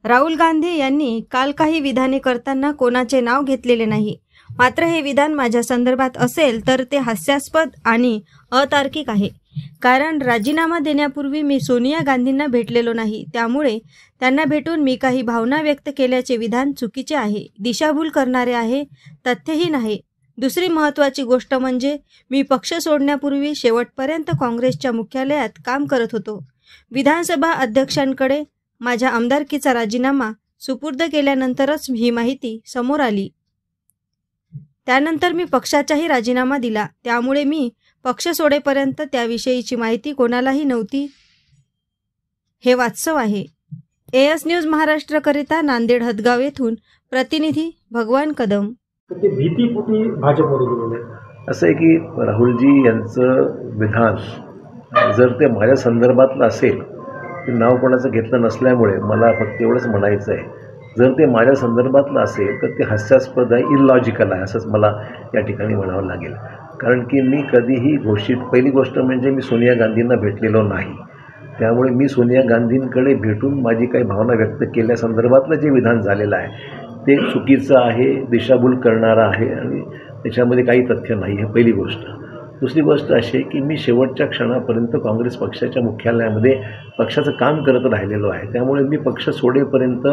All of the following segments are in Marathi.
राहुल गांधी यांनी काल काही विधाने करताना कोणाचे नाव घेतलेले नाही. मात्र हे विधान माझ्या संदर्भात असेल तर ते हास्यास्पद आणि अतार्किक आहे. कारण राजीनामा देण्यापूर्वी मी सोनिया गांधींना भेटलेलो नाही. त्यामुळे त्यांना भेटून मी काही भावना व्यक्त केल्याचे विधान चुकीचे आहे, दिशाभूल करणारे आहे, तथ्यहीन आहे. दुसरी महत्त्वाची गोष्ट म्हणजे मी पक्ष सोडण्यापूर्वी शेवटपर्यंत काँग्रेसच्या मुख्यालयात काम करत होतो. विधानसभा अध्यक्षांकडे माझ्या आमदारकीचा राजीनामा सुपूर्द केल्यानंतरच ही माहिती समोर आली. त्यानंतर मी पक्षाचाही राजीनामा दिला. त्यामुळे मी पक्ष सोडेपर्यंत त्याविषयीची माहिती कोणालाही नव्हती. हे वास्तव आहे. AS न्यूज महाराष्ट्रकरिता नांदेड हदगाव येथून प्रतिनिधी भगवान कदम. ते भीतीपोटी भाजपमध्ये गेलेले असं आहे की राहुलजी यांचं विधान जर ते माझ्या संदर्भातलं असेल, ते नाव कोणाचं घेतलं नसल्यामुळे मला फक्त एवढंच म्हणायचं आहे, जर ते माझ्या संदर्भातलं असेल तर ते हास्यास्पद आहे, इलॉजिकल आहे असंच मला या ठिकाणी म्हणावं लागेल. कारण की मी कधीही पहिली गोष्ट म्हणजे मी सोनिया गांधींना भेटलेलो नाही. त्यामुळे मी सोनिया गांधींकडे भेटून माझी काही भावना व्यक्त केल्यासंदर्भातलं जे विधान झालेलं आहे ते चुकीचं आहे, दिशाभूल करणारं आहे आणि त्याच्यामध्ये काही तथ्य नाही. ही पहिली गोष्ट. दुसरी गोष्ट अशी आहे की मी शेवटच्या क्षणापर्यंत काँग्रेस पक्षाच्या मुख्यालयामध्ये पक्षाचं काम करत राहिलेलो आहे. त्यामुळे मी पक्ष सोडेपर्यंत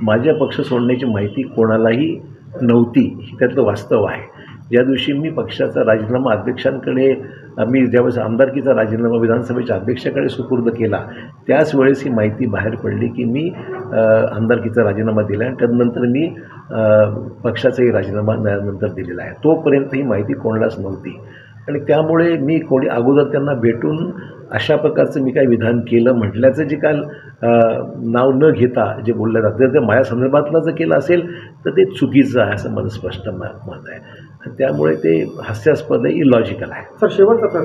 माझ्या पक्ष सोडण्याची माहिती कोणालाही नव्हती, ही त्यातलं वास्तव आहे. ज्या दिवशी मी पक्षाचा राजीनामा अध्यक्षांकडे मी ज्यावेळेस आमदारकीचा राजीनामा विधानसभेच्या अध्यक्षाकडे सुपूर्द केला त्याच वेळेस ही माहिती बाहेर पडली की मी आमदारकीचा राजीनामा दिला आणि त्यानंतर मी पक्षाचाही राजीनामा नंतर दिलेला आहे. तोपर्यंत ही माहिती कोणालाच नव्हती आणि त्यामुळे मी कोणी अगोदर त्यांना भेटून अशा प्रकारचं मी काही विधान केलं म्हटल्याचं जे काल नाव न घेता जे बोललं जातं जर ते माझ्या संदर्भातलं जर केलं असेल तर ते चुकीचं आहे असं माझं स्पष्ट मत आहे. त्यामुळे ते हास्यास्पद आहे, इलॉजिकल आहे. सर, शेवटचा